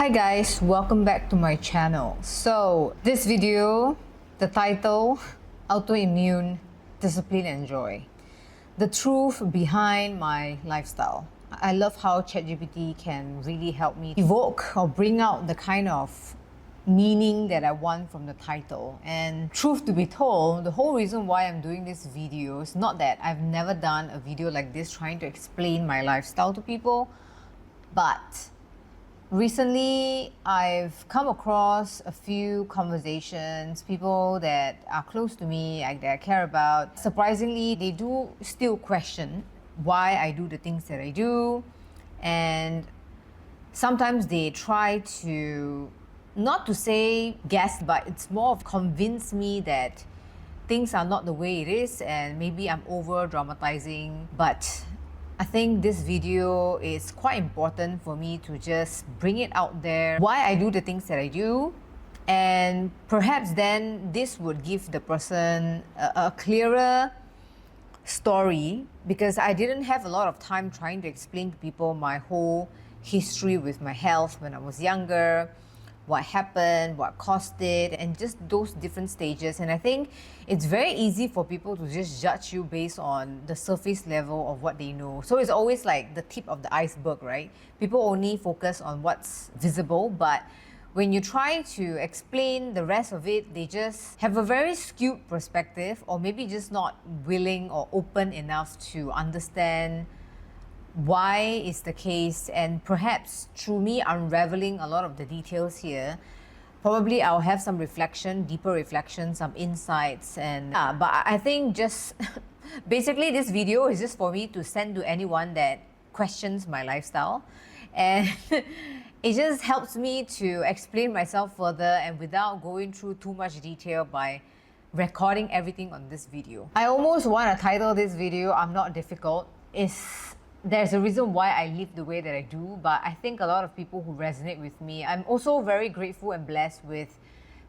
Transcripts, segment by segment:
Hi guys, welcome back to my channel. So this video, the title, Autoimmune, Discipline and Joy. The truth behind my lifestyle. I love how ChatGPT can really help me evoke or bring out the kind of meaning that I want from the title. And truth to be told, the whole reason why I'm doing this video is not that I've never done a video like this trying to explain my lifestyle to people, but recently, I've come across a few conversations, people that are close to me, that I care about. Surprisingly, they do still question why I do the things that I do. And sometimes they try to, not to say guess, but it's more of convince me that things are not the way it is and maybe I'm over dramatizing. But I think this video is quite important for me to just bring it out there, why I do the things that I do, and perhaps then this would give the person a clearer story, because I didn't have a lot of time trying to explain to people my whole history with my health when I was younger, what happened, what caused it, and just those different stages. And I think it's very easy for people to just judge you based on the surface level of what they know. So it's always like the tip of the iceberg, right? People only focus on what's visible, but when you try to explain the rest of it, they just have a very skewed perspective, or maybe just not willing or open enough to understand why is the case. And perhaps through me unraveling a lot of the details here, probably I'll have some reflection, deeper reflection, some insights. And but I think just basically this video is just for me to send to anyone that questions my lifestyle, and it just helps me to explain myself further and without going through too much detail by recording everything on this video. I almost want to title this video "I'm Not Difficult." There's a reason why I live the way that I do, but I think a lot of people who resonate with me. I'm also very grateful and blessed with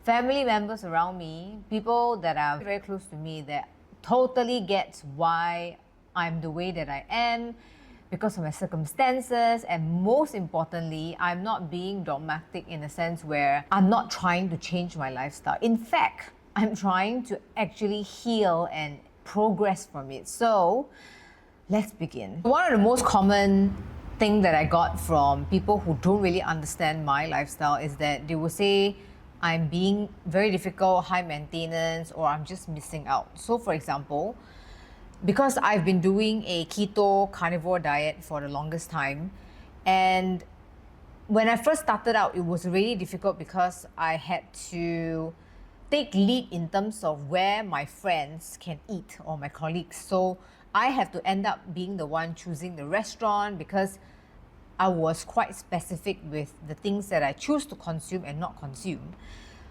family members around me, people that are very close to me that totally get why I'm the way that I am because of my circumstances. And most importantly, I'm not being dogmatic in a sense where I'm not trying to change my lifestyle. In fact, I'm trying to actually heal and progress from it. So let's begin. One of the most common things that I got from people who don't really understand my lifestyle is that they will say I'm being very difficult, high maintenance, or I'm just missing out. So for example, because I've been doing a keto carnivore diet for the longest time, and when I first started out, it was really difficult because I had to take lead in terms of where my friends can eat or my colleagues. So I have to end up being the one choosing the restaurant because I was quite specific with the things that I choose to consume and not consume.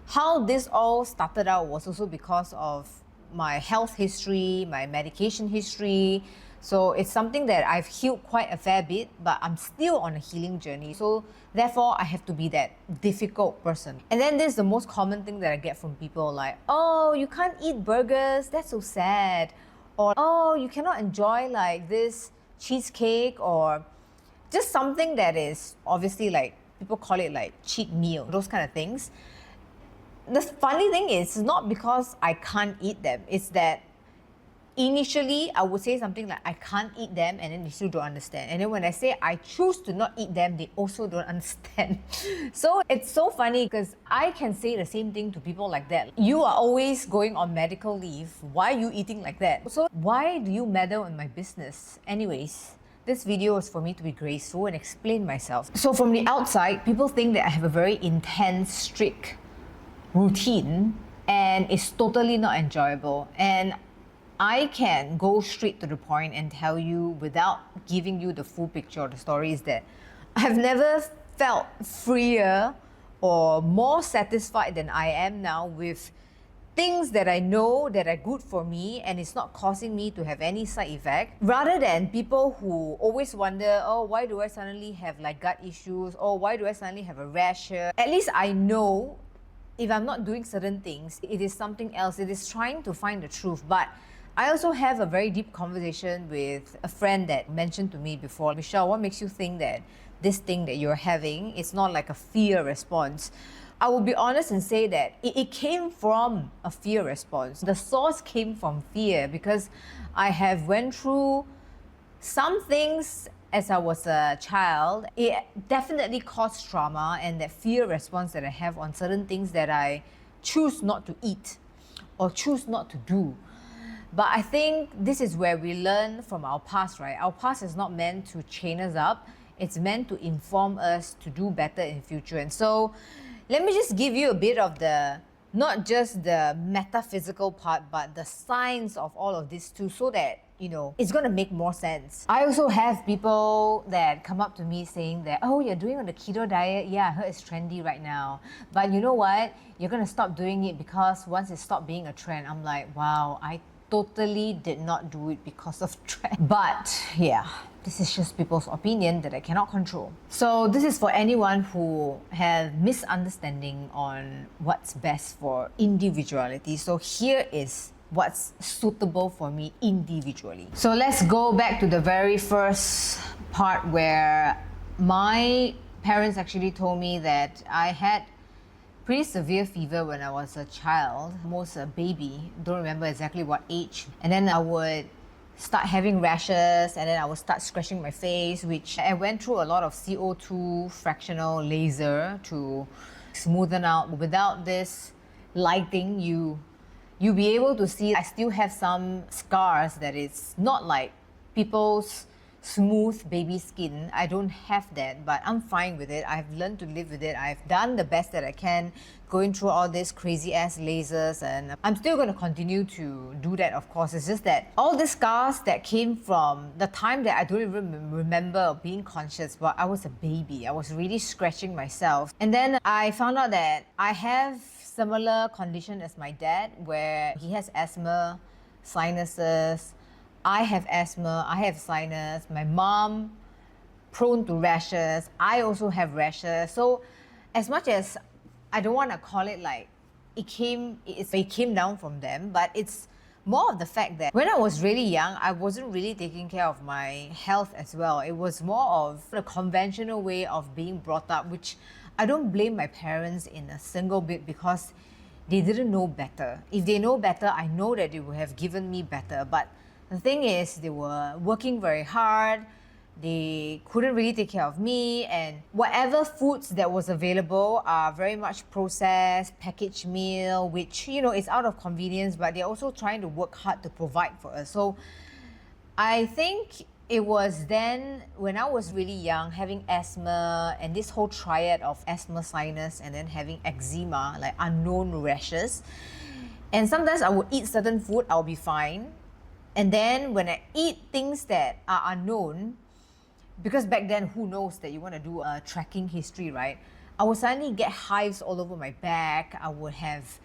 How this all started out was also because of my health history, my medication history. So it's something that I've healed quite a fair bit, but I'm still on a healing journey. So therefore, I have to be that difficult person. And then this is the most common thing that I get from people, like, oh, you can't eat burgers, that's so sad. Or, oh, you cannot enjoy like this cheesecake, or just something that is obviously like, people call it like cheat meal, those kind of things. The funny thing is, it's not because I can't eat them. It's that initially I would say something like, I can't eat them, and then they still don't understand. And then when I say I choose to not eat them, they also don't understand. So it's so funny because I can say the same thing to people like that. You are always going on medical leave. Why are you eating like that? So why do you meddle in my business? Anyways, this video is for me to be graceful and explain myself. So from the outside, people think that I have a very intense, strict routine, and it's totally not enjoyable. And I can go straight to the point and tell you without giving you the full picture of the story is that I've never felt freer or more satisfied than I am now with things that I know that are good for me and it's not causing me to have any side effect, rather than people who always wonder, oh, why do I suddenly have like gut issues, or why do I suddenly have a rash here? At least I know if I'm not doing certain things, it is something else. It is trying to find the truth. But I also have a very deep conversation with a friend that mentioned to me before, Michelle, what makes you think that this thing that you're having. It's not like a fear response. I will be honest and say that it came from a fear response. The source came from fear because I have went through some things as I was a child. It definitely caused trauma, and that fear response that I have on certain things that I choose not to eat or choose not to do. But I think this is where we learn from our past, right? Our past is not meant to chain us up. It's meant to inform us to do better in future. And so let me just give you a bit of not just the metaphysical part, but the science of all of this too, so that, it's going to make more sense. I also have people that come up to me saying that, oh, you're doing on the keto diet? Yeah, I heard it's trendy right now. But you know what? You're going to stop doing it because once it stopped being a trend. I'm like, wow, I totally did not do it because of trend. But yeah, this is just people's opinion that I cannot control. So this is for anyone who has misunderstanding on what's best for individuality. So here is what's suitable for me individually. So let's go back to the very first part where my parents actually told me that I had pretty severe fever when I was a child, almost a baby, don't remember exactly what age. And then I would start having rashes, and then I would start scratching my face, which I went through a lot of CO2 fractional laser to smoothen out. Without this lighting, you'll be able to see I still have some scars that it's not like people's smooth baby skin. I don't have that, but I'm fine with it. I've learned to live with it. I've done the best that I can going through all these crazy ass lasers, and I'm still going to continue to do that, of course. It's just that all the scars that came from the time that I don't even remember being conscious, but I was a baby. I was really scratching myself. And then I found out that I have similar condition as my dad, where he has asthma, sinuses. I have asthma, I have sinus, my mom prone to rashes, I also have rashes. So as much as I don't want to call it like it came down from them, but it's more of the fact that when I was really young, I wasn't really taking care of my health as well. It was more of the conventional way of being brought up, which I don't blame my parents in a single bit, because they didn't know better. If they know better, I know that they would have given me better. But the thing is, they were working very hard. They couldn't really take care of me, and whatever foods that was available are very much processed, packaged meal, which, is out of convenience, but they're also trying to work hard to provide for us. So I think it was then when I was really young, having asthma and this whole triad of asthma, sinus, and then having eczema, like unknown rashes. And sometimes I would eat certain food, I'll be fine. And then when I eat things that are unknown, because back then, who knows that you want to do a tracking history, right? I would suddenly get hives all over my back. I would have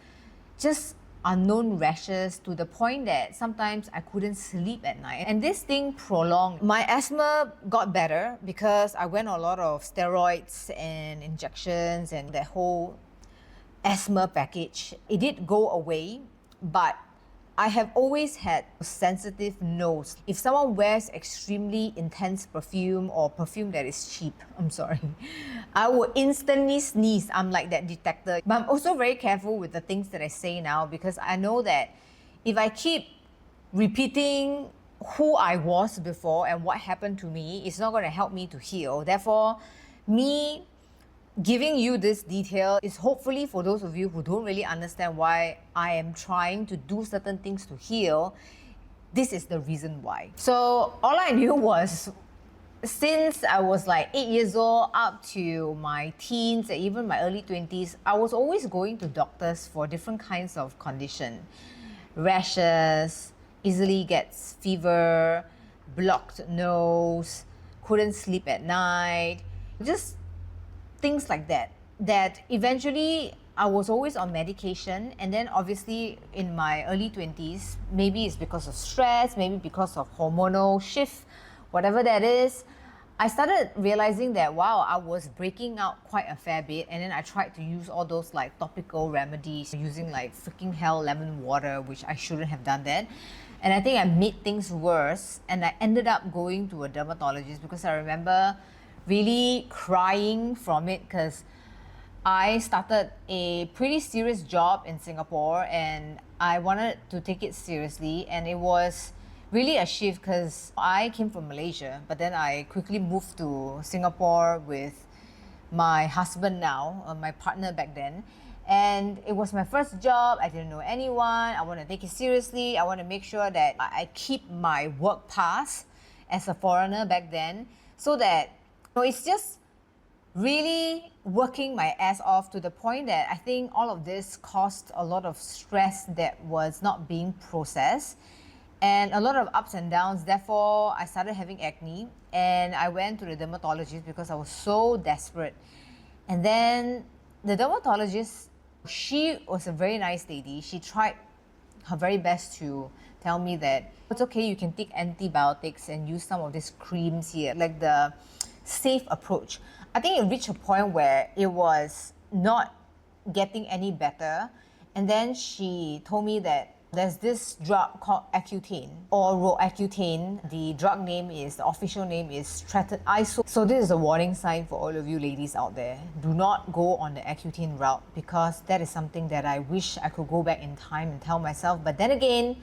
just unknown rashes to the point that sometimes I couldn't sleep at night. And this thing prolonged. My asthma got better because I went on a lot of steroids and injections and that whole asthma package. It did go away, but I have always had a sensitive nose. If someone wears extremely intense perfume or perfume that is cheap, I will instantly sneeze. I'm like that detector. But I'm also very careful with the things that I say now, because I know that if I keep repeating who I was before and what happened to me, it's not going to help me to heal. Therefore, me giving you this detail is hopefully for those of you who don't really understand why I am trying to do certain things to heal. This is the reason why. So all I knew was, since I was like 8 years old up to my teens and even my early 20s, I was always going to doctors for different kinds of condition. Rashes, easily gets fever, blocked nose, couldn't sleep at night, just things like that. That eventually I was always on medication, and then obviously in my early 20s, maybe it's because of stress, maybe because of hormonal shift, whatever that is, I started realizing that, wow, I was breaking out quite a fair bit. And then I tried to use all those like topical remedies, using like freaking hell lemon water, which I shouldn't have done that. And I think I made things worse, and I ended up going to a dermatologist because I remember really crying from it because I started a pretty serious job in Singapore and I wanted to take it seriously, and it was really a shift because I came from Malaysia, but then I quickly moved to Singapore with my husband now, my partner back then. And it was my first job. I didn't know anyone. I want to take it seriously. I want to make sure that I keep my work pass as a foreigner back then, so that it's just really working my ass off to the point that I think all of this caused a lot of stress that was not being processed and a lot of ups and downs. Therefore, I started having acne and I went to the dermatologist because I was so desperate. And then the dermatologist, she was a very nice lady. She tried her very best to tell me that it's okay, you can take antibiotics and use some of these creams here, like the safe approach. I think it reached a point where it was not getting any better. And then she told me that there's this drug called Accutane or Accutane. The drug name is, the official name is iso. So this is a warning sign for all of you ladies out there. Do not go on the Accutane route, because that is something that I wish I could go back in time and tell myself. But then again,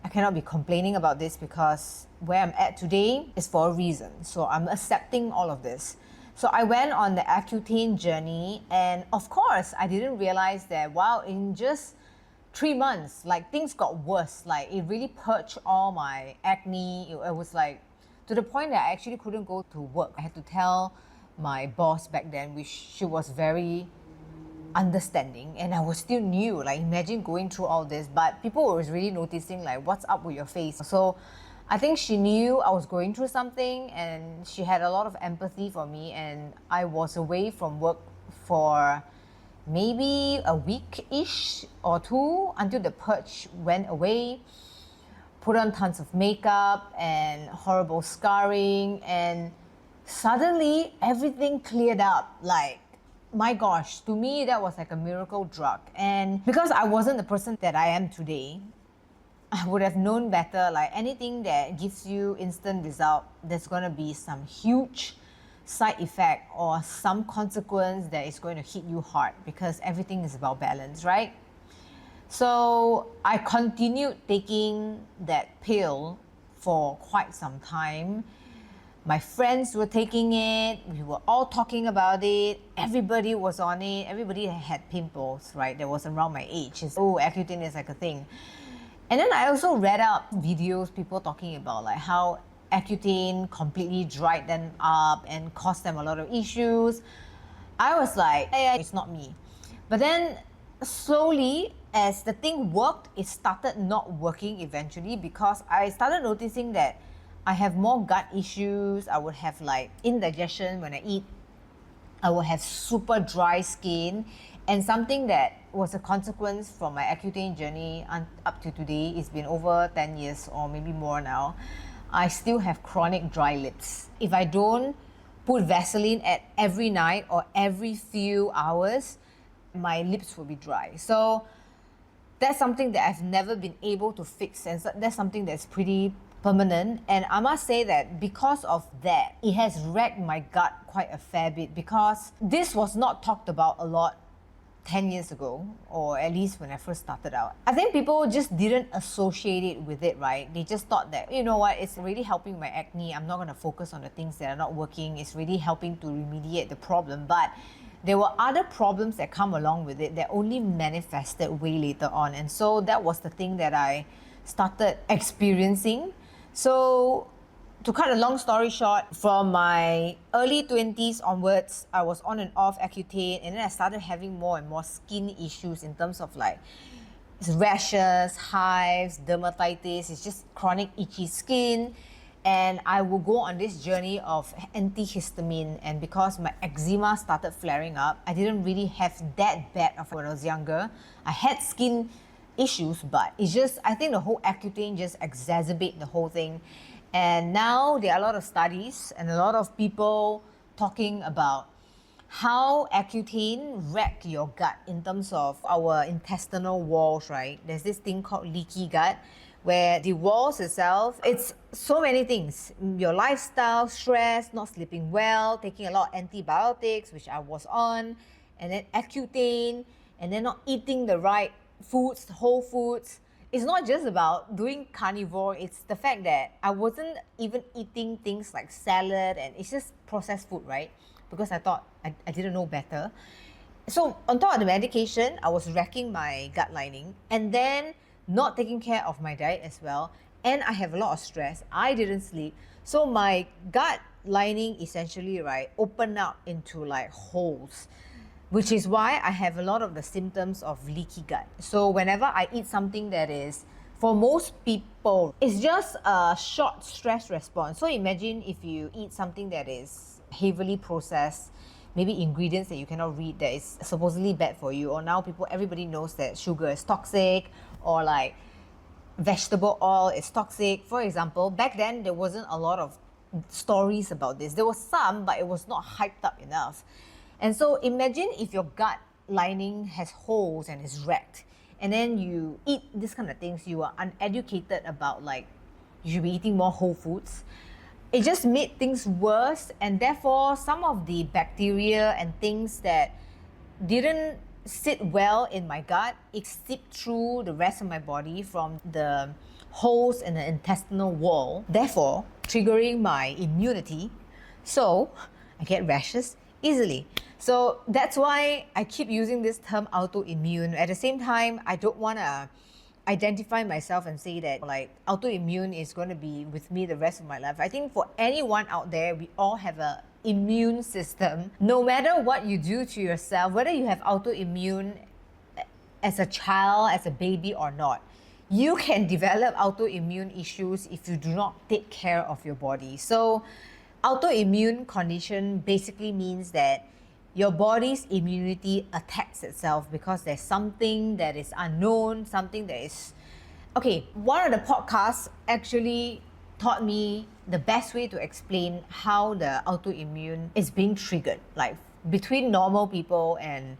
I cannot be complaining about this because where I'm at today is for a reason. So I'm accepting all of this. So I went on the Accutane journey, and of course, I didn't realize that, wow, in just 3 months, like things got worse. Like it really purged all my acne. It was like to the point that I actually couldn't go to work. I had to tell my boss back then, which she was very understanding, and I was still new. Like imagine going through all this, but people were really noticing like what's up with your face. So I think she knew I was going through something and she had a lot of empathy for me, and I was away from work for maybe a week-ish or two until the purge went away. Put on tons of makeup and horrible scarring, and suddenly everything cleared up. Like, my gosh, to me that was like a miracle drug. And because I wasn't the person that I am today, I would have known better. Like anything that gives you instant result, there's gonna be some huge side effect or some consequence that is going to hit you hard, because everything is about balance, right? So I continued taking that pill for quite some time. My friends were taking it, we were all talking about it, everybody was on it, everybody had pimples, right? That was around my age. Oh, Accutane is like a thing. And then I also read up videos, people talking about like how Accutane completely dried them up and caused them a lot of issues. I was like, yeah, it's not me. But then slowly, as the thing worked, it started not working eventually, because I started noticing that I have more gut issues. I would have like indigestion when I eat. I would have super dry skin. And something that was a consequence from my Accutane journey up to today, it's been over 10 years or maybe more now, I still have chronic dry lips. If I don't put Vaseline at every night or every few hours, my lips will be dry. So that's something that I've never been able to fix, and that's something that's pretty permanent. And I must say that because of that, it has wrecked my gut quite a fair bit, because this was not talked about a lot 10 years ago, or at least when I first started out. I think people just didn't associate it with it, right? They just thought that, you know what, it's really helping my acne. I'm not going to focus on the things that are not working. It's really helping to remediate the problem. But there were other problems that come along with it that only manifested way later on. And so that was the thing that I started experiencing. So to cut a long story short, from my early 20s onwards, I was on and off Accutane, and then I started having more and more skin issues in terms of like rashes, hives, dermatitis. It's just chronic itchy skin. And I will go on this journey of antihistamine, and because my eczema started flaring up, I didn't really have that bad of when I was younger. I had skin issues, but it's just, I think the whole Accutane just exacerbate the whole thing. And now there are a lot of studies and a lot of people talking about how Accutane wreck your gut in terms of our intestinal walls, right? There's this thing called leaky gut, where the walls itself, it's so many things. Your lifestyle, stress, not sleeping well, taking a lot of antibiotics, which I was on, and then Accutane, and then not eating the right foods, whole foods. It's not just about doing carnivore, it's the fact that I wasn't even eating things like salad, and it's just processed food, right? Because I thought I didn't know better. So on top of the medication, I was wrecking my gut lining, and then not taking care of my diet as well, and I have a lot of stress. I didn't sleep, so my gut lining essentially, right, opened up into like holes, which is why I have a lot of the symptoms of leaky gut. So whenever I eat something that is, for most people, it's just a short stress response. So imagine if you eat something that is heavily processed, maybe ingredients that you cannot read that is supposedly bad for you, or now everybody knows that sugar is toxic, or like vegetable oil is toxic. For example, back then there wasn't a lot of stories about this. There was some, but it was not hyped up enough. And so imagine if your gut lining has holes and is wrecked, and then you eat this kind of things, you are uneducated about like you should be eating more whole foods. It just made things worse, and therefore some of the bacteria and things that didn't sit well in my gut, it seeped through the rest of my body from the holes in the intestinal wall, therefore triggering my immunity. So I get rashes easily. So that's why I keep using this term autoimmune. At the same time, I don't want to identify myself and say that like autoimmune is going to be with me the rest of my life. I think for anyone out there, we all have a immune system. No matter what you do to yourself, whether you have autoimmune as a child, as a baby or not, you can develop autoimmune issues if you do not take care of your body. So autoimmune condition basically means that your body's immunity attacks itself because there's something that is unknown, something that is... Okay, one of the podcasts actually taught me the best way to explain how the autoimmune is being triggered, like between normal people and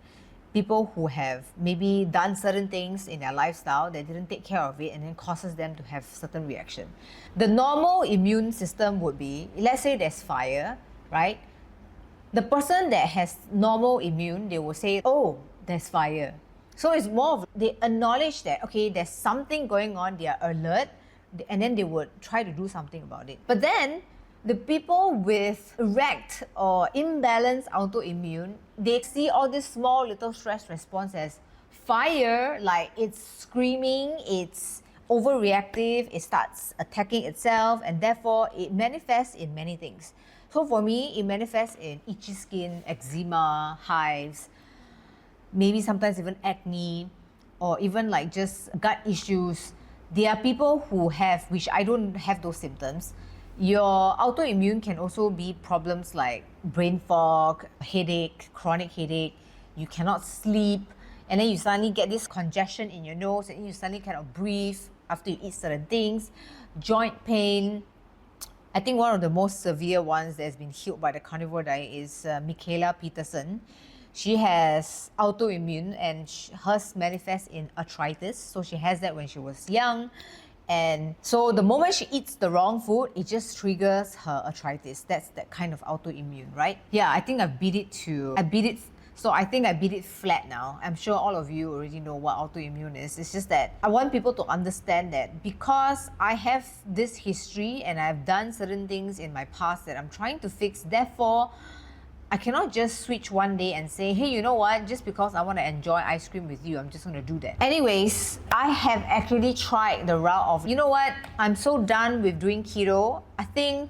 people who have maybe done certain things in their lifestyle that didn't take care of it and then causes them to have certain reaction. The normal immune system would be, let's say there's fire, right? The person that has normal immune, they will say, oh, there's fire. So it's more of, they acknowledge that, okay, there's something going on, they are alert, and then they would try to do something about it. But then, the people with wrecked or imbalanced autoimmune, they see all this small little stress response as fire, like it's screaming, it's overreactive, it starts attacking itself, and therefore it manifests in many things. So for me, it manifests in itchy skin, eczema, hives, maybe sometimes even acne, or even like just gut issues. There are people who have, which I don't have those symptoms. Your autoimmune can also be problems like brain fog, headache, chronic headache, you cannot sleep, and then you suddenly get this congestion in your nose, and you suddenly cannot breathe after you eat certain things, joint pain. I think one of the most severe ones that's been healed by the carnivore diet is Michaela Peterson. She has autoimmune, and hers manifests in arthritis. So she has that when she was young. And so the moment she eats the wrong food, it just triggers her arthritis. That's that kind of autoimmune, right? Yeah, I think I beat it flat now. I'm sure all of you already know what autoimmune is. It's just that I want people to understand that because I have this history and I've done certain things in my past that I'm trying to fix, therefore, I cannot just switch one day and say, hey, you know what, just because I want to enjoy ice cream with you, I'm just going to do that. Anyways, I have actually tried the route of, you know what, I'm so done with doing keto. I think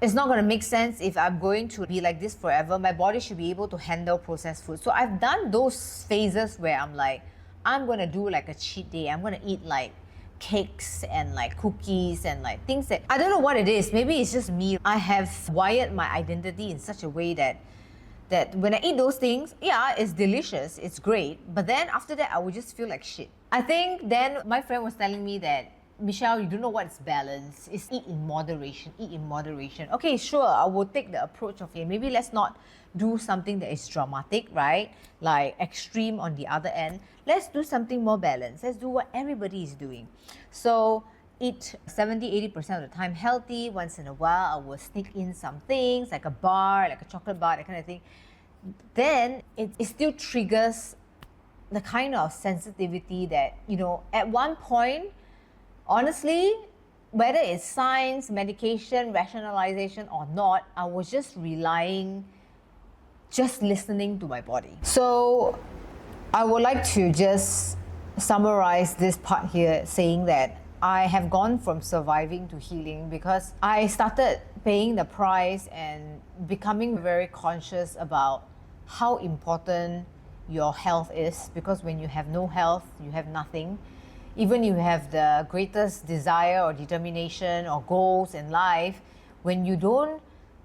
it's not going to make sense if I'm going to be like this forever. My body should be able to handle processed food. So I've done those phases where I'm like, I'm going to do like a cheat day. I'm going to eat like cakes and like cookies and like things that I don't know what it is. Maybe it's just me. I have wired my identity in such a way that when I eat those things, yeah, it's delicious, it's great, but then after that I would just feel like shit. I think then my friend was telling me that Michelle, you don't know what's balance. It's eat in moderation, eat in moderation. Okay, sure, I will take the approach of, maybe let's not do something that is dramatic, right? Like extreme on the other end. Let's do something more balanced. Let's do what everybody is doing. So eat 70-80% of the time healthy. Once in a while, I will sneak in some things like a bar, like a chocolate bar, that kind of thing. Then it still triggers the kind of sensitivity that, at one point, honestly, whether it's science, medication, rationalization or not, I was just listening to my body. So I would like to just summarize this part here saying that I have gone from surviving to healing because I started paying the price and becoming very conscious about how important your health is, because when you have no health, you have nothing. Even you have the greatest desire or determination or goals in life, when you don't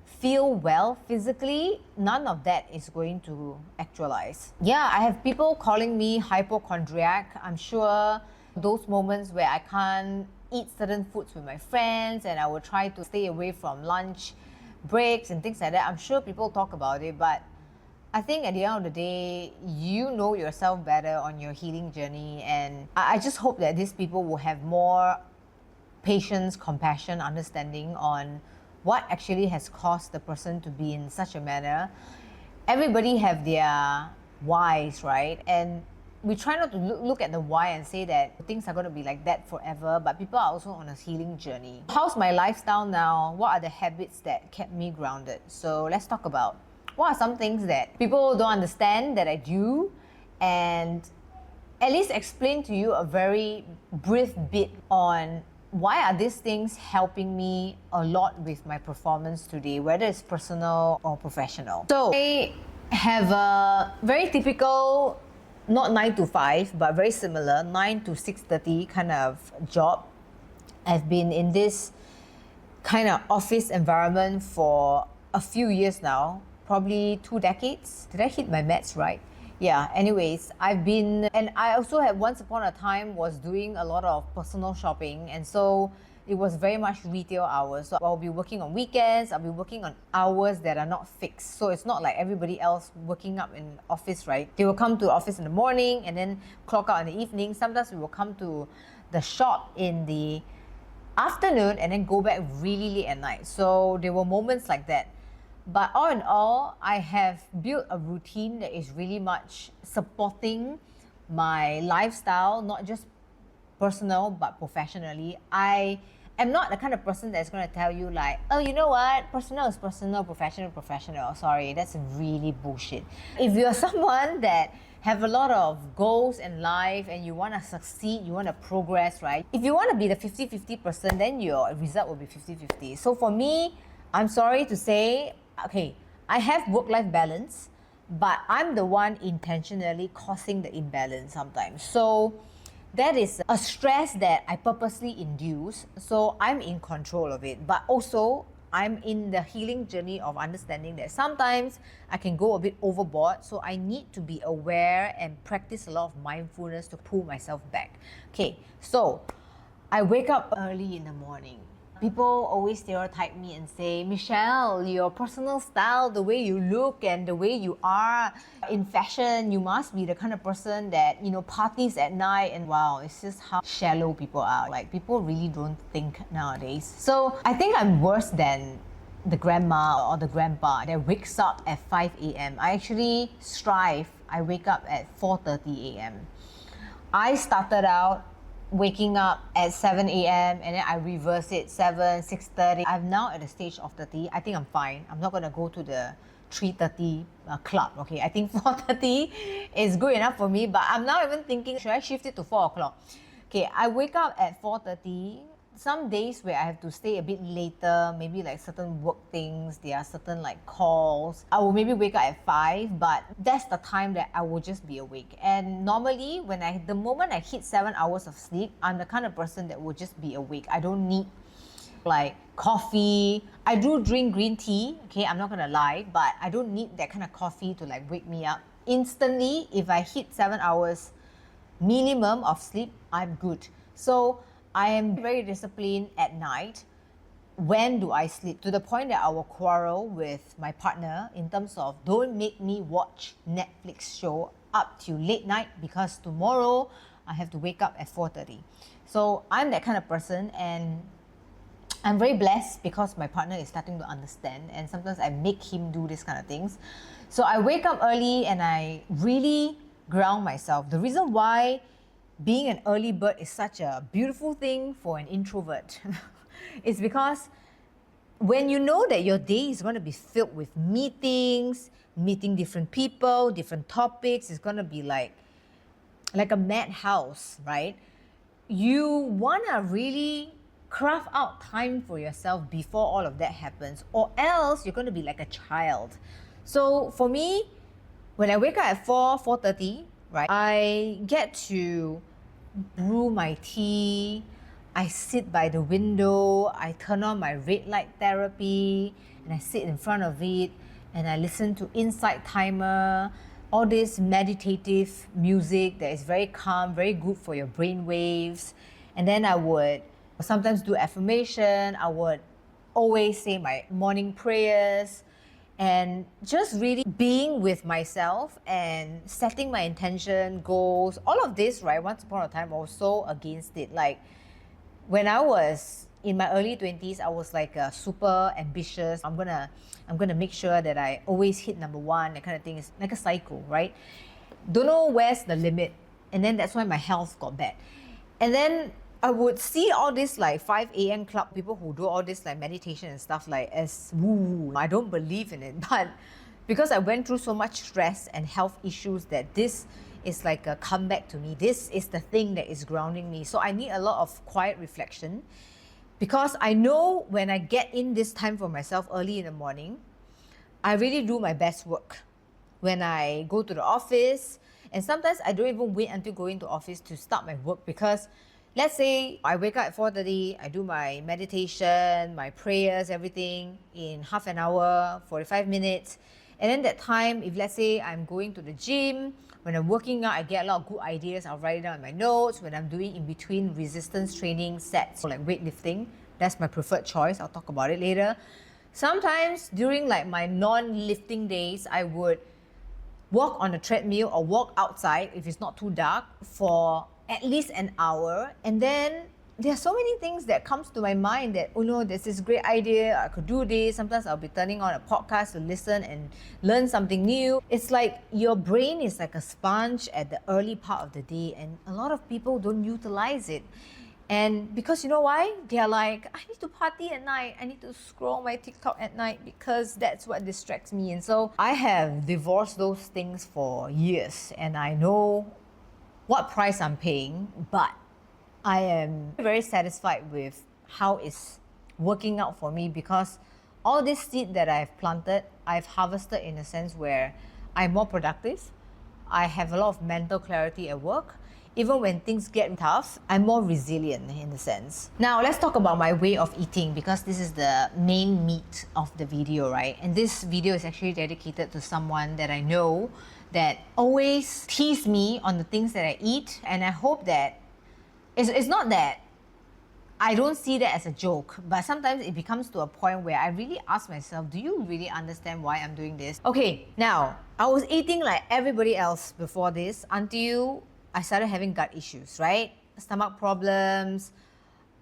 feel well physically, none of that is going to actualize. Yeah, I have people calling me hypochondriac. I'm sure those moments where I can't eat certain foods with my friends and I will try to stay away from lunch breaks and things like that. I'm sure people talk about it, but I think at the end of the day, you know yourself better on your healing journey, and I just hope that these people will have more patience, compassion, understanding on what actually has caused the person to be in such a manner. Everybody have their whys, right? And we try not to look at the why and say that things are going to be like that forever, but people are also on a healing journey. How's my lifestyle now? What are the habits that kept me grounded? So let's talk about what are some things that people don't understand that I do, and at least explain to you a very brief bit on why are these things helping me a lot with my performance today, whether it's personal or professional. So I have a very typical, not 9 to 5, but very similar 9 to 6:30 kind of job. I've been in this kind of office environment for a few years now, probably 2 decades. Did I hit my maths right? Yeah, anyways, and I also had once upon a time was doing a lot of personal shopping, and so it was very much retail hours. So I'll be working on weekends, I'll be working on hours that are not fixed. So it's not like everybody else working up in office, right? They will come to office in the morning and then clock out in the evening. Sometimes we will come to the shop in the afternoon and then go back really late at night. So there were moments like that. But all in all, I have built a routine that is really much supporting my lifestyle, not just personal, but professionally. I am not the kind of person that's going to tell you like, oh, you know what, personal is personal, professional. Sorry, that's really bullshit. If you're someone that have a lot of goals in life and you want to succeed, you want to progress, right? If you want to be the 50-50 person, then your result will be 50-50. So for me, I'm sorry to say, okay, I have work-life balance, but I'm the one intentionally causing the imbalance sometimes. So that is a stress that I purposely induce. So I'm in control of it. But also, I'm in the healing journey of understanding that sometimes I can go a bit overboard. So I need to be aware and practice a lot of mindfulness to pull myself back. Okay, so I wake up early in the morning. People always stereotype me and say, Michelle, your personal style, the way you look and the way you are in fashion, you must be the kind of person that, parties at night. And wow, it's just how shallow people are. Like, people really don't think nowadays. So I think I'm worse than the grandma or the grandpa that wakes up at 5 a.m. I actually strive. I wake up at 4:30 a.m. I started out waking up at 7 a.m. and then I reverse it 7, 6:30. I'm now at the stage of 30. I think I'm fine. I'm not going to go to the 3:30 club. Okay, I think 4:30 is good enough for me, but I'm now even thinking, should I shift it to 4 o'clock? Okay, I wake up at 4:30. Some days where I have to stay a bit later, maybe like certain work things, there are certain like calls. I will maybe wake up at 5, but that's the time that I will just be awake. And normally, the moment I hit 7 hours of sleep, I'm the kind of person that will just be awake. I don't need like coffee. I do drink green tea, okay, I'm not gonna lie, but I don't need that kind of coffee to like wake me up. Instantly, if I hit 7 hours minimum of sleep, I'm good. So I am very disciplined at night. When do I sleep? To the point that I will quarrel with my partner in terms of don't make me watch Netflix show up till late night because tomorrow I have to wake up at 4:30. So I'm that kind of person, and I'm very blessed because my partner is starting to understand, and sometimes I make him do this kind of things. So I wake up early and I really ground myself. The reason why being an early bird is such a beautiful thing for an introvert is because when you know that your day is going to be filled with meetings, meeting different people, different topics, it's going to be like a madhouse, right? You want to really craft out time for yourself before all of that happens, or else you're going to be like a child. So for me, when I wake up at 4:30, right, I get to brew my tea, I sit by the window, I turn on my red light therapy, and I sit in front of it, and I listen to Insight Timer, all this meditative music that is very calm, very good for your brain waves. And then I would sometimes do affirmation, I would always say my morning prayers, and just really being with myself and setting my intention, goals, all of this, right? Once upon a time, I was so against it. Like when I was in my early 20s, I was like super ambitious. I'm gonna make sure that I always hit number one, that kind of thing. It's like a cycle, right? Don't know where's the limit. And then that's why my health got bad. And then I would see all this like 5 a.m. club people who do all this like meditation and stuff like as woo. I don't believe in it, but because I went through so much stress and health issues that this is like a comeback to me. This is the thing that is grounding me. So I need a lot of quiet reflection because I know when I get in this time for myself early in the morning, I really do my best work. When I go to the office, and sometimes I don't even wait until going to office to start my work because let's say I wake up at 4:30, I do my meditation, my prayers, everything in half an hour, 45 minutes. And then that time, if let's say I'm going to the gym, when I'm working out, I get a lot of good ideas. I'll write it down in my notes. When I'm doing in between resistance training sets, so like weightlifting, that's my preferred choice. I'll talk about it later. Sometimes during like my non-lifting days, I would walk on a treadmill or walk outside if it's not too dark for at least an hour. And then there are so many things that comes to my mind that, oh no, there's this great idea, I could do this. Sometimes I'll be turning on a podcast to listen and learn something new. It's like your brain is like a sponge at the early part of the day, and a lot of people don't utilize it. And because you know why? They're like, I need to party at night, I need to scroll my TikTok at night because that's what distracts me. And so I have divorced those things for years, and I know what price I'm paying, but I am very satisfied with how it's working out for me because all this seed that I've planted, I've harvested in a sense where I'm more productive. I have a lot of mental clarity at work. Even when things get tough, I'm more resilient in a sense. Now, let's talk about my way of eating because this is the main meat of the video, right? And this video is actually dedicated to someone that I know that always tease me on the things that I eat. And I hope that it's not that I don't see that as a joke, but sometimes it becomes to a point where I really ask myself, do you really understand why I'm doing this? Okay, now, I was eating like everybody else before this until I started having gut issues, right? Stomach problems,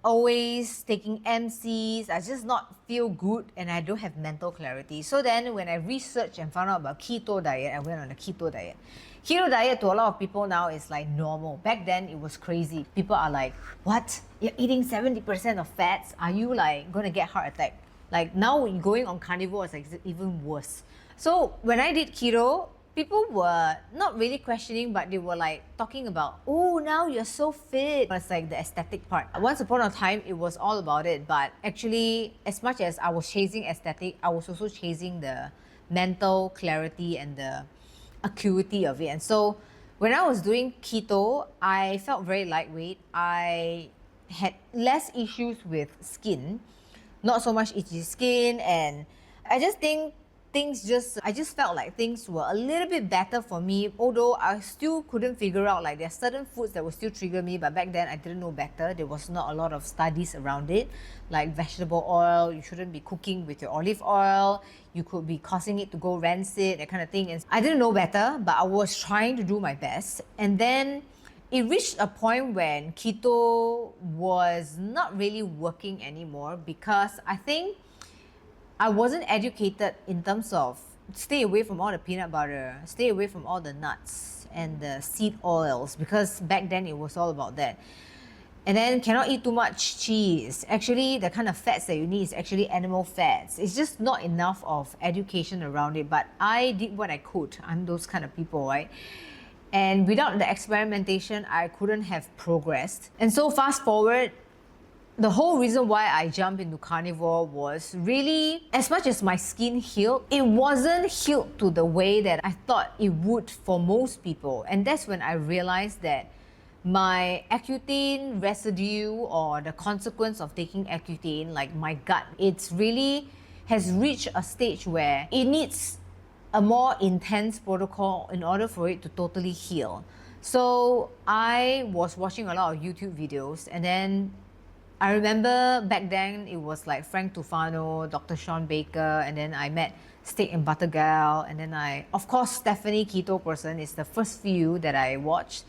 always taking MCs, I just not feel good and I don't have mental clarity. So then when I researched and found out about keto diet, I went on a keto diet. Keto diet to a lot of people now is like normal. Back then it was crazy. People are like, what? You're eating 70% of fats? Are you like gonna get heart attack? Like now going on carnivore is like even worse. So when I did keto, people were not really questioning, but they were like talking about, oh, now you're so fit. It's like the aesthetic part. Once upon a time, it was all about it. But actually, as much as I was chasing aesthetic, I was also chasing the mental clarity and the acuity of it. And so when I was doing keto, I felt very lightweight. I had less issues with skin, not so much itchy skin. And I just think I just felt like things were a little bit better for me, although I still couldn't figure out, like, there are certain foods that would still trigger me, but back then I didn't know better. There was not a lot of studies around it, like vegetable oil, you shouldn't be cooking with your olive oil, you could be causing it to go rancid, that kind of thing. And I didn't know better, but I was trying to do my best. And then it reached a point when keto was not really working anymore, because I think I wasn't educated in terms of stay away from all the peanut butter, stay away from all the nuts and the seed oils, because back then it was all about that. And then cannot eat too much cheese. Actually, the kind of fats that you need is actually animal fats. It's just not enough of education around it, but I did what I could. I'm those kind of people, right? And without the experimentation, I couldn't have progressed. And so fast forward, the whole reason why I jumped into carnivore was really, as much as my skin healed, it wasn't healed to the way that I thought it would for most people. And that's when I realized that my Accutane residue, or the consequence of taking Accutane, like my gut, it's really has reached a stage where it needs a more intense protocol in order for it to totally heal. So I was watching a lot of YouTube videos, and then I remember back then it was like Frank Tufano, Dr. Sean Baker, and then I met Steak and Butter Gal, and then of course, Stephanie Keto Person is the first few that I watched.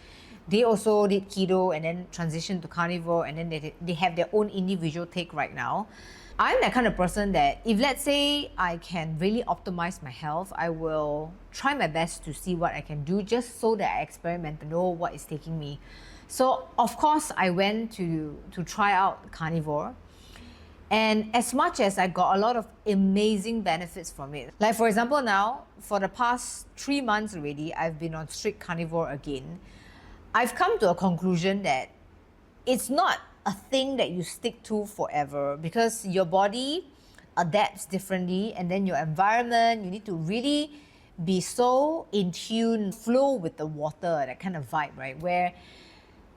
They also did keto and then transitioned to carnivore, and then they have their own individual take right now. I'm that kind of person that if, let's say, I can really optimize my health, I will try my best to see what I can do, just so that I experiment to know what is taking me. So of course I went to try out carnivore, and as much as I got a lot of amazing benefits from it, like for example now, for the past 3 months already, I've been on strict carnivore again. I've come to a conclusion that it's not a thing that you stick to forever, because your body adapts differently, and then your environment, you need to really be so in tune, flow with the water, that kind of vibe, right? Where,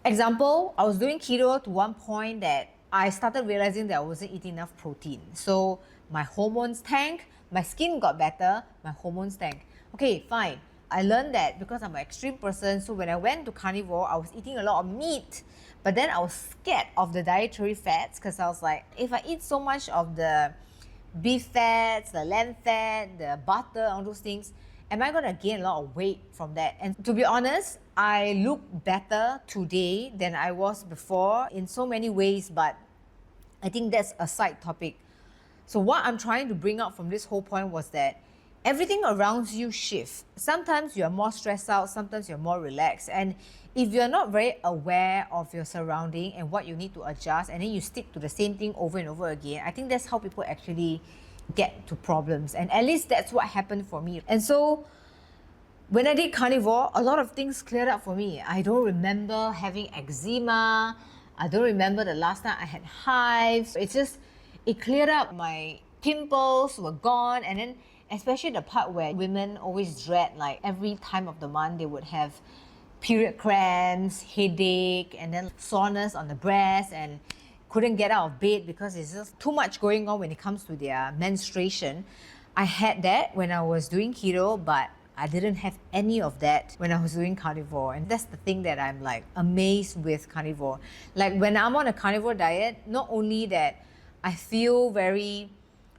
example, I was doing keto to one point that I started realizing that I wasn't eating enough protein. So my hormones tanked, my skin got better, my hormones tanked. Okay, fine. I learned that because I'm an extreme person, so when I went to carnivore, I was eating a lot of meat. But then I was scared of the dietary fats, because I was like, if I eat so much of the beef fats, the lamb fat, the butter, all those things, am I gonna gain a lot of weight from that? And to be honest, I look better today than I was before in so many ways, but I think that's a side topic. So what I'm trying to bring out from this whole point was that everything around you shifts. Sometimes you're more stressed out, sometimes you're more relaxed. And if you're not very aware of your surrounding and what you need to adjust, and then you stick to the same thing over and over again, I think that's how people actually get to problems. And at least that's what happened for me. And so when I did carnivore, a lot of things cleared up for me. I don't remember having eczema. I don't remember the last time I had hives. It cleared up. My pimples were gone. And then especially the part where women always dread, like every time of the month, they would have period cramps, headache, and then soreness on the breast, and couldn't get out of bed because it's just too much going on when it comes to their menstruation. I had that when I was doing keto, but I didn't have any of that when I was doing carnivore. And that's the thing that I'm like amazed with carnivore. Like when I'm on a carnivore diet, not only that I feel very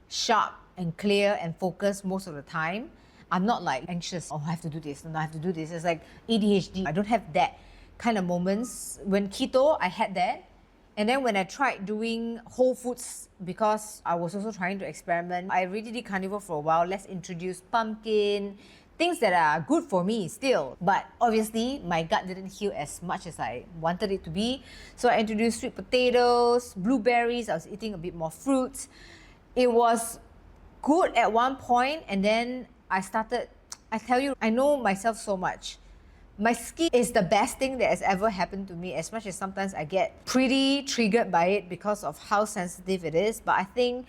sharp and clear and focused most of the time, I'm not like anxious, oh, I have to do this, and I have to do this. It's like ADHD. I don't have that kind of moments. When keto, I had that. And then when I tried doing whole foods, because I was also trying to experiment, I really did carnivore for a while. Let's introduce pumpkin, things that are good for me still. But obviously, my gut didn't heal as much as I wanted it to be. So I introduced sweet potatoes, blueberries. I was eating a bit more fruits. It was good at one point, and then I tell you, I know myself so much. My skin is the best thing that has ever happened to me, as much as sometimes I get pretty triggered by it because of how sensitive it is. But I think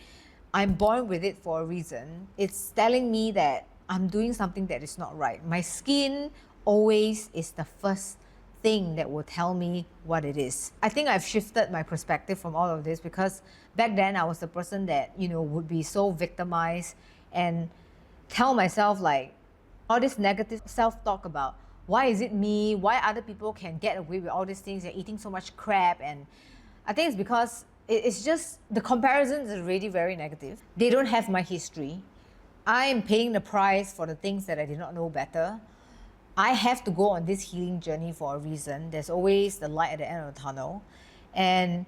I'm born with it for a reason. It's telling me that I'm doing something that is not right. My skin always is the first thing that will tell me what it is. I think I've shifted my perspective from all of this, because back then I was the person that, would be so victimized and tell myself like all this negative self-talk about why is it me, why other people can get away with all these things, they're eating so much crap. And I think it's because it's just the comparisons is already very negative. They don't have my history. I am paying the price for the things that I did not know better. I have to go on this healing journey for a reason. There's always the light at the end of the tunnel. And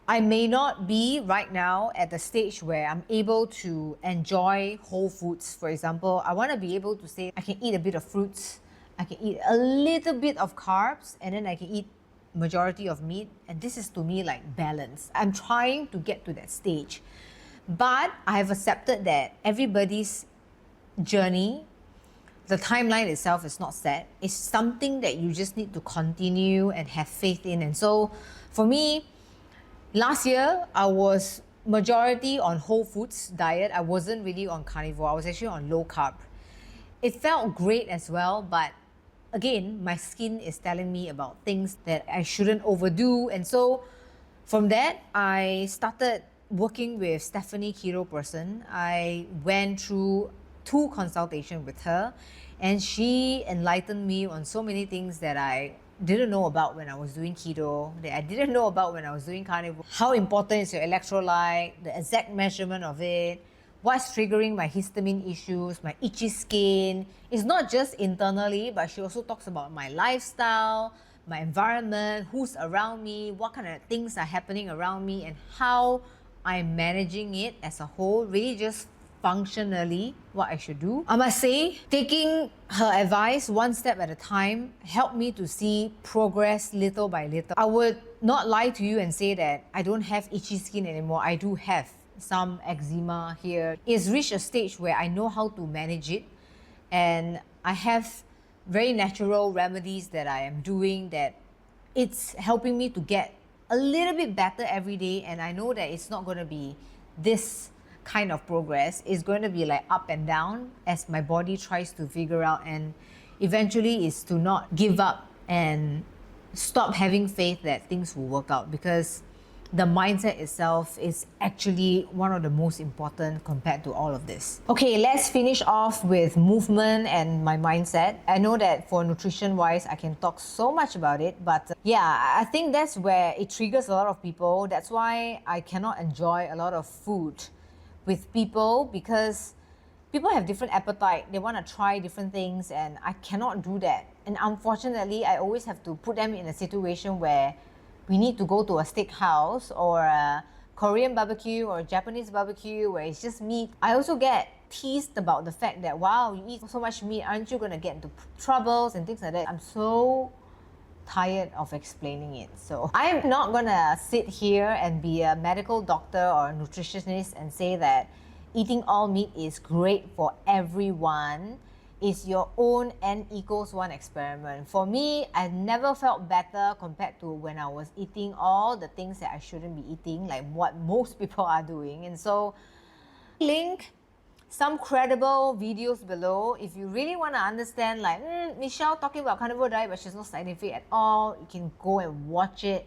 I may not be right now at the stage where I'm able to enjoy whole foods. For example, I want to be able to say I can eat a bit of fruits, I can eat a little bit of carbs, and then I can eat majority of meat. And this is to me like balance. I'm trying to get to that stage. But I have accepted that everybody's journey, the timeline itself is not set. It's something that you just need to continue and have faith in. And so for me, last year, I was majority on whole foods diet. I wasn't really on carnivore. I was actually on low carb. It felt great as well, but again, my skin is telling me about things that I shouldn't overdo. And so from that, I started working with Stephanie Keto person. I went through 2 consultations with her, and she enlightened me on so many things that I didn't know about when I was doing keto, that I didn't know about when I was doing carnivore. How important is your electrolyte, the exact measurement of it, what's triggering my histamine issues, my itchy skin. It's not just internally, but she also talks about my lifestyle, my environment, who's around me, what kind of things are happening around me, and how I'm managing it as a whole, really just functionally what I should do. I must say, taking her advice one step at a time helped me to see progress little by little. I would not lie to you and say that I don't have itchy skin anymore. I do have some eczema here. It's reached a stage where I know how to manage it, and I have very natural remedies that I am doing that it's helping me to get a little bit better every day. And I know that it's not going to be this kind of progress. It's going to be like up and down as my body tries to figure out, and eventually is to not give up and stop having faith that things will work out, because the mindset itself is actually one of the most important compared to all of this. Okay, let's finish off with movement and my mindset. I know that for nutrition wise, I can talk so much about it, but yeah, I think that's where it triggers a lot of people. That's why I cannot enjoy a lot of food with people, because people have different appetite. They want to try different things, and I cannot do that. And unfortunately, I always have to put them in a situation where we need to go to a steakhouse or a Korean barbecue or a Japanese barbecue where it's just meat. I also get teased about the fact that, wow, you eat so much meat, aren't you going to get into troubles and things like that? I'm so tired of explaining it. So I'm not going to sit here and be a medical doctor or a nutritionist and say that eating all meat is great for everyone. It's your own N equals 1 experiment. For me, I never felt better compared to when I was eating all the things that I shouldn't be eating, like what most people are doing. And so, link some credible videos below if you really want to understand, like Michelle talking about carnivore diet, but she's not scientific at all. You can go and watch it.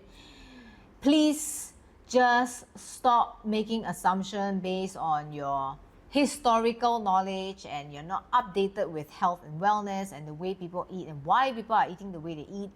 Please just stop making assumptions based on your historical knowledge, and you're not updated with health and wellness and the way people eat and why people are eating the way they eat.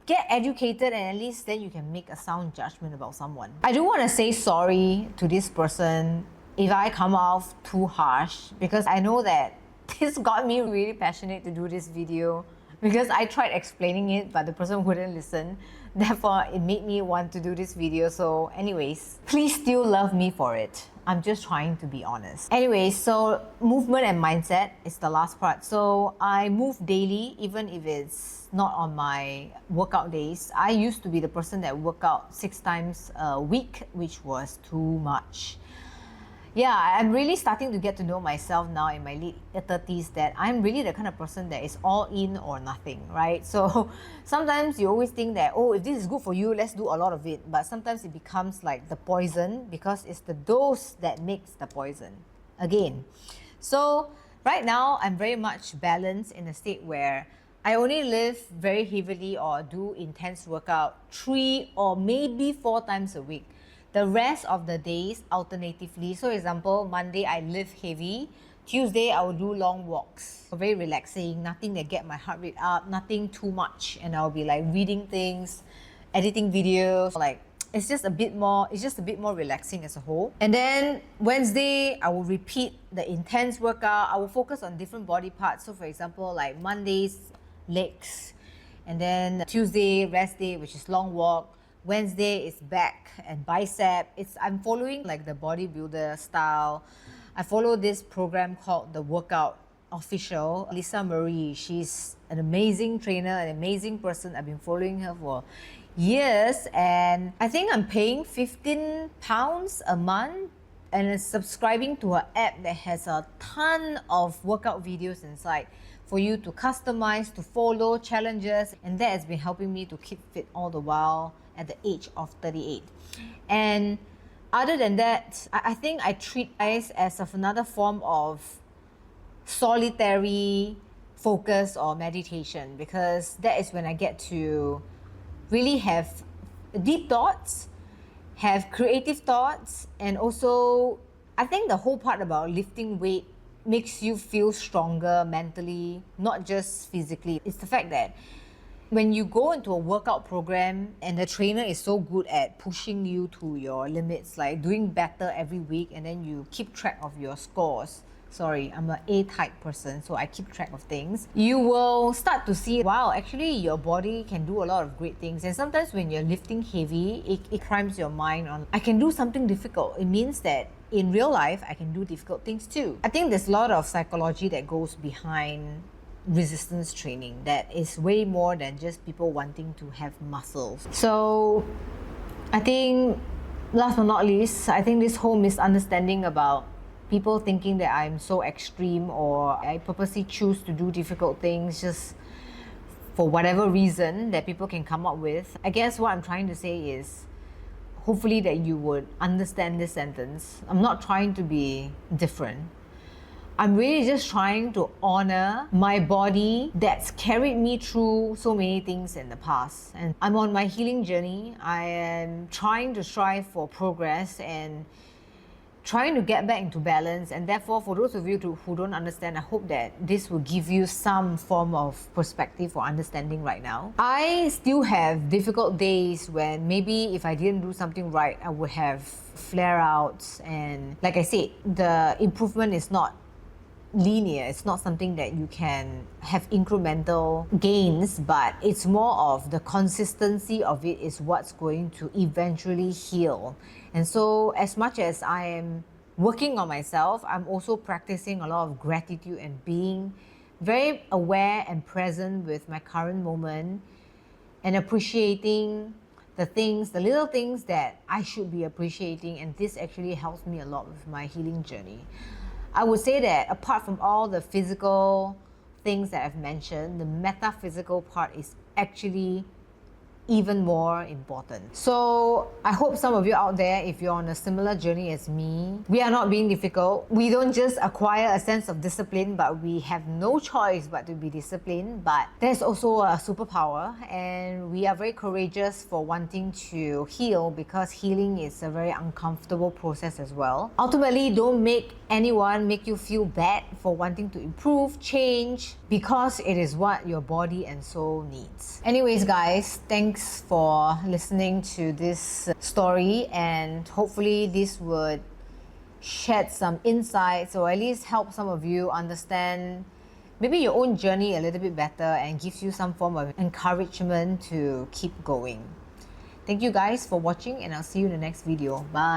Get educated, and at least then you can make a sound judgment about someone. I do want to say sorry to this person if I come off too harsh, because I know that this got me really passionate to do this video, because I tried explaining it but the person wouldn't listen. Therefore, it made me want to do this video. So anyways, please still love me for it. I'm just trying to be honest. Anyways, so movement and mindset is the last part. So I move daily, even if it's not on my workout days. I used to be the person that worked out 6 times a week, which was too much. Yeah, I'm really starting to get to know myself now in my late 30s, that I'm really the kind of person that is all in or nothing, right? So sometimes you always think that, oh, if this is good for you, let's do a lot of it. But sometimes it becomes like the poison, because it's the dose that makes the poison. Again. So right now, I'm very much balanced in a state where I only lift very heavily or do intense workout 3 or maybe 4 times a week. The rest of the days alternatively. So example, Monday I lift heavy, Tuesday, I will do long walks. Very relaxing, nothing that get my heart rate up, nothing too much. And I'll be like reading things, editing videos, like it's just a bit more relaxing as a whole. And then Wednesday, I will repeat the intense workout. I will focus on different body parts. So for example, like Mondays, legs. And then Tuesday, rest day, which is long walk. Wednesday is back and bicep. I'm following like the bodybuilder style. I follow this program called The Workout Official. Lisa Marie, she's an amazing trainer, an amazing person. I've been following her for years, and I think I'm paying £15 a month and subscribing to her app that has a ton of workout videos inside for you to customize, to follow challenges, and that has been helping me to keep fit all the while at the age of 38. And other than that, I think I treat ice as of another form of solitary focus or meditation, because that is when I get to really have deep thoughts, have creative thoughts, and also I think the whole part about lifting weight makes you feel stronger mentally, not just physically. It's the fact that when you go into a workout program and the trainer is so good at pushing you to your limits, like doing better every week, and then you keep track of your scores. Sorry, I'm an A-type person, so I keep track of things. You will start to see, wow, actually your body can do a lot of great things. And sometimes when you're lifting heavy, it primes your mind on, I can do something difficult. It means that in real life, I can do difficult things too. I think there's a lot of psychology that goes behind resistance training that is way more than just people wanting to have muscles. So I think last but not least, I think this whole misunderstanding about people thinking that I'm so extreme or I purposely choose to do difficult things just for whatever reason that people can come up with. I guess what I'm trying to say is hopefully that you would understand this sentence. I'm not trying to be different. I'm really just trying to honor my body that's carried me through so many things in the past. And I'm on my healing journey. I am trying to strive for progress and trying to get back into balance. And therefore, for those of you who don't understand, I hope that this will give you some form of perspective or understanding right now. I still have difficult days when maybe if I didn't do something right, I would have flare-outs. And like I said, the improvement is not linear. It's not something that you can have incremental gains, but it's more of the consistency of it is what's going to eventually heal. And so as much as I am working on myself, I'm also practicing a lot of gratitude and being very aware and present with my current moment and appreciating the things, the little things that I should be appreciating. And this actually helps me a lot with my healing journey. I would say that apart from all the physical things that I've mentioned, the metaphysical part is actually even more important. So I hope some of you out there, if you're on a similar journey as me, we are not being difficult. We don't just acquire a sense of discipline, but we have no choice but to be disciplined. But there's also a superpower, and we are very courageous for wanting to heal, because healing is a very uncomfortable process as well. Ultimately, don't make anyone make you feel bad for wanting to improve, change, because it is what your body and soul needs. Anyways, guys, thanks for listening to this story, and hopefully this would shed some insights or at least help some of you understand maybe your own journey a little bit better and gives you some form of encouragement to keep going. Thank you guys for watching, and I'll see you in the next video. Bye.